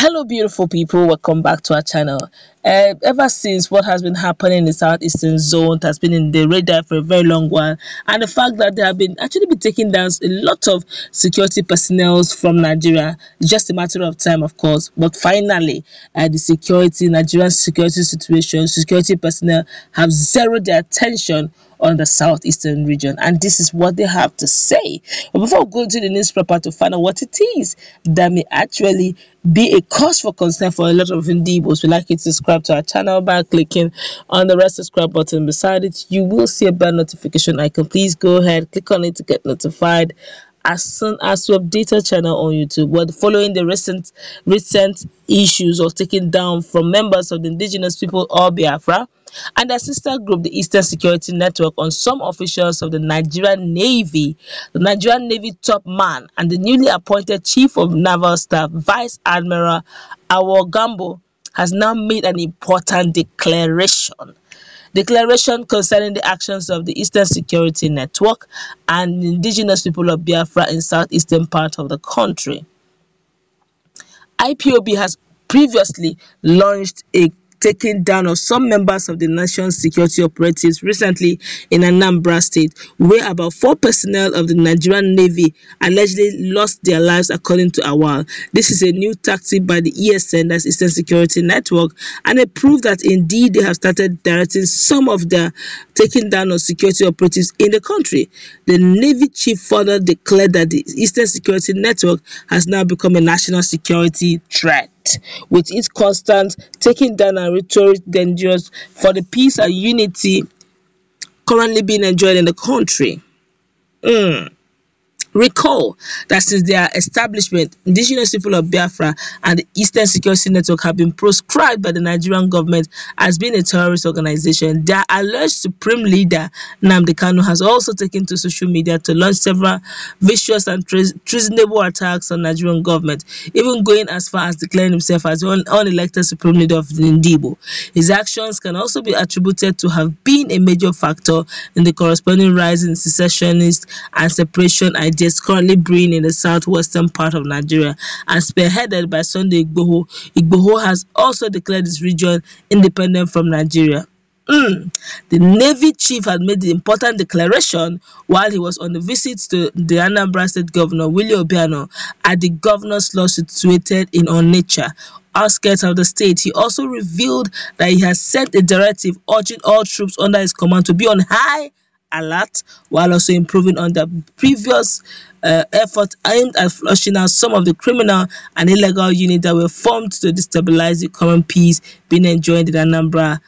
Hello beautiful people, welcome back to our channel. Ever since what has been happening in the southeastern zone has been in the radar for a very long while, and the fact that they have been taking down a lot of security personnel from Nigeria, it's just a matter of time, of course. But finally, the Nigerian security situation, security personnel have zeroed their attention on the southeastern region, and this is what they have to say. But before we go to the news proper to find out what it is that may actually be a cause for concern for a lot of Igbos, we like you to subscribe to our channel by clicking on the red subscribe button beside it. You will see a bell notification icon. Please go ahead, click on it to get notified as soon as we update our channel on YouTube. We're following the recent issues of taking down from members of the indigenous people of Biafra and their sister group, the Eastern Security Network, on some officials of the Nigerian Navy. The Nigerian Navy top man and the newly appointed Chief of Naval Staff, Vice Admiral Awogambo, has now made an important declaration concerning the actions of the Eastern Security Network and the indigenous people of Biafra in southeastern part of the country. IPOB has previously launched a taking down of some members of the nation's security operatives recently in Anambra State, where about 4 personnel of the Nigerian Navy allegedly lost their lives, according to Awal. This is a new tactic by the ESN, that's Eastern Security Network, and it proved that indeed they have started directing some of their taking down of security operatives in the country. The Navy chief further declared that the Eastern Security Network has now become a national security threat, with its constant taking down and rhetoric dangerous for the peace and unity currently being enjoyed in the country. Recall that since their establishment, indigenous people of Biafra and the Eastern Security Network have been proscribed by the Nigerian government as being a terrorist organization. Their alleged supreme leader, Nnamdi Kanu, has also taken to social media to launch several vicious and treasonable attacks on Nigerian government, even going as far as declaring himself as the unelected supreme leader of the Igbo. His actions can also be attributed to have been a major factor in the corresponding rise in secessionist and separation ideas currently brewing in the southwestern part of Nigeria, and spearheaded by Sunday Igbo. Igbo has also declared this region independent from Nigeria. The Navy chief had made the important declaration while he was on a visit to the Anambra State Governor Willie Obiano at the governor's lodge situated in Onitsha, outskirts of the state. He also revealed that he has sent a directive urging all troops under his command to be on high alert, while also improving on the previous effort aimed at flushing out some of the criminal and illegal units that were formed to destabilize the current peace being enjoyed in Anambra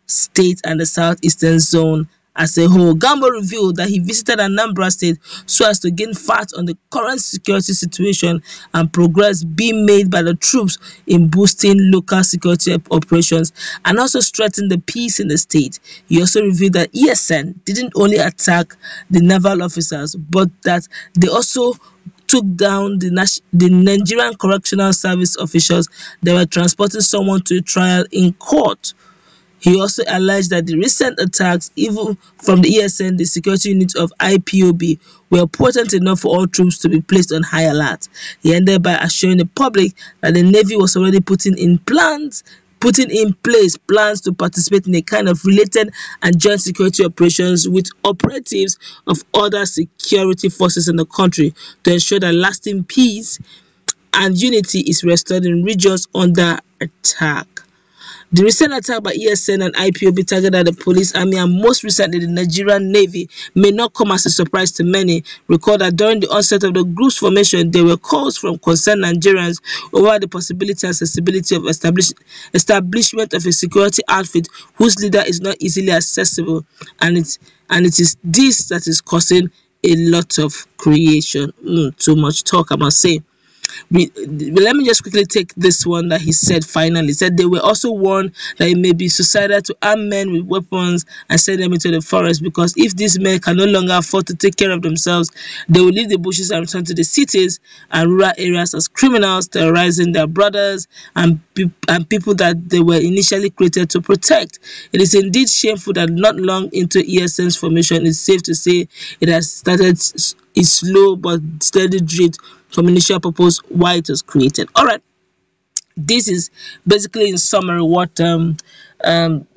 State and the southeastern zone as a whole. Gambo revealed that he visited Anambra State so as to gain facts on the current security situation and progress being made by the troops in boosting local security operations and also strengthening the peace in the state. He also revealed that ESN didn't only attack the naval officers, but that they also took down the Nigerian Correctional Service officials that were transporting someone to a trial in court. He also alleged that the recent attacks, even from the ESN, the security unit of IPOB, were potent enough for all troops to be placed on high alert. He ended by assuring the public that the Navy was already putting in place plans to participate in a kind of related and joint security operations with operatives of other security forces in the country to ensure that lasting peace and unity is restored in regions under attack. The recent attack by ESN and IPOB targeted the police, army, and most recently the Nigerian Navy may not come as a surprise to many. Recall that during the onset of the group's formation, there were calls from concerned Nigerians over the possibility and accessibility of establishment of a security outfit whose leader is not easily accessible, and it is this that is causing a lot of creation. Too much talk, I must say. Let me just quickly take this one that he said finally. He said they were also warned that it may be suicidal to arm men with weapons and send them into the forest, because if these men can no longer afford to take care of themselves, they will leave the bushes and return to the cities and rural areas as criminals, terrorizing their brothers and people that they were initially created to protect. It is indeed shameful that not long into ESN's formation, it's safe to say it has started a slow but steady drift from initial purpose why it was created. All right. This is basically in summary what the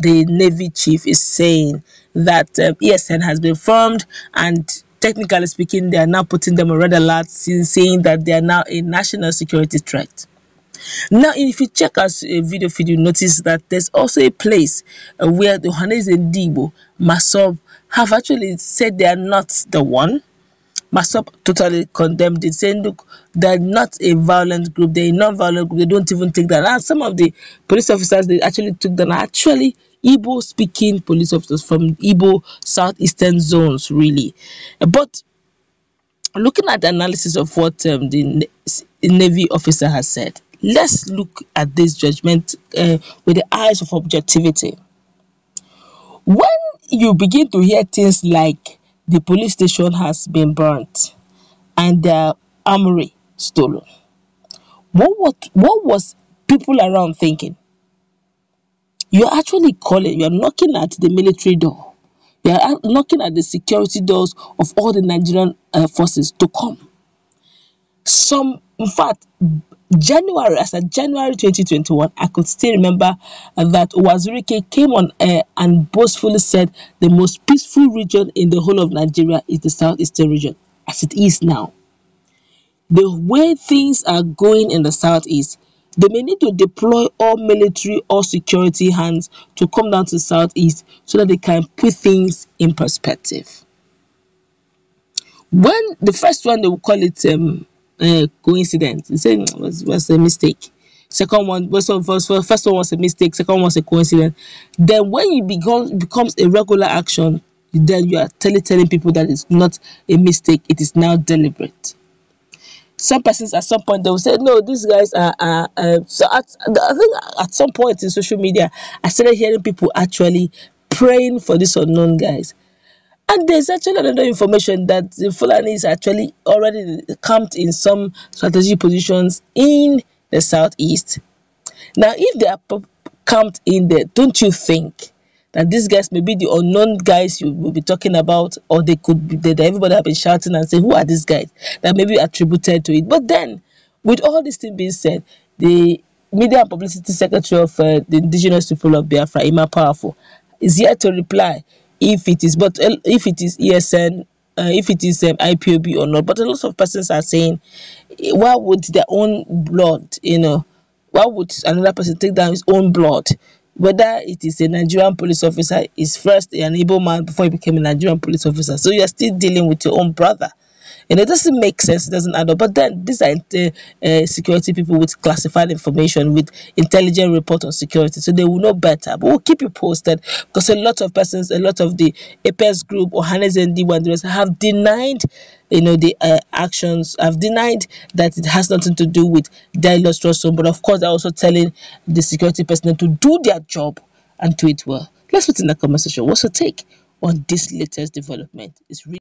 Navy chief is saying, that ESN has been formed, and technically speaking, they are now putting them on red alert, saying that they are now a national security threat. Now, if you check out a video feed, you notice that there's also a place where the Ohanese and Igbo, Masob, have actually said they are not the one. Masop totally condemned it, saying, look, they're not a violent group, they're a non-violent group, they don't even take that. And some of the police officers they actually took that are actually Igbo-speaking police officers from Igbo southeastern zones, really. But looking at the analysis of what the Navy officer has said, let's look at this judgment with the eyes of objectivity. When you begin to hear things like the police station has been burnt and their armory stolen, what was people around thinking? You're actually calling, you're knocking at the military door. You're knocking at the security doors of all the Nigerian forces to come. In fact, as of January 2021, I could still remember that Wazirike came on air and boastfully said the most peaceful region in the whole of Nigeria is the southeastern region, as it is now. The way things are going in the southeast, they may need to deploy all military or security hands to come down to the southeast so that they can put things in perspective. When the first one, they will call it coincidence. They say was a mistake. Second one, first one was a mistake. Second one was a coincidence. Then when it becomes a regular action, then you are telling people that it's not a mistake. It is now deliberate. Some persons at some point they will say, no, these guys are so I think at some point in social media I started hearing people actually praying for these unknown guys. And there's actually another information that the Fulani is actually already camped in some strategic positions in the southeast. Now, if they are camped in there, don't you think that these guys may be the unknown guys you will be talking about, or they could be that everybody have been shouting and saying, who are these guys? That may be attributed to it. But then, with all this thing being said, the Media and Publicity Secretary of the Indigenous People of Biafra, Ima Powerful, is yet to reply if it is ESN, if it is IPOB or not. But a lot of persons are saying, why would their own blood, why would another person take down his own blood? Whether it is a Nigerian police officer, is first an Igbo man before he became a Nigerian police officer. So you are still dealing with your own brother. And it doesn't make sense, it doesn't add up. But then these are security people with classified information, with intelligent report on security, so they will know better. But we'll keep you posted, because a lot of persons, a lot of the APS group or Hanes and D1 have denied the actions, have denied that it has nothing to do with their illustration. But of course, they're also telling the security personnel to do their job and do it well. Let's put in the comment section, what's your take on this latest development? It's really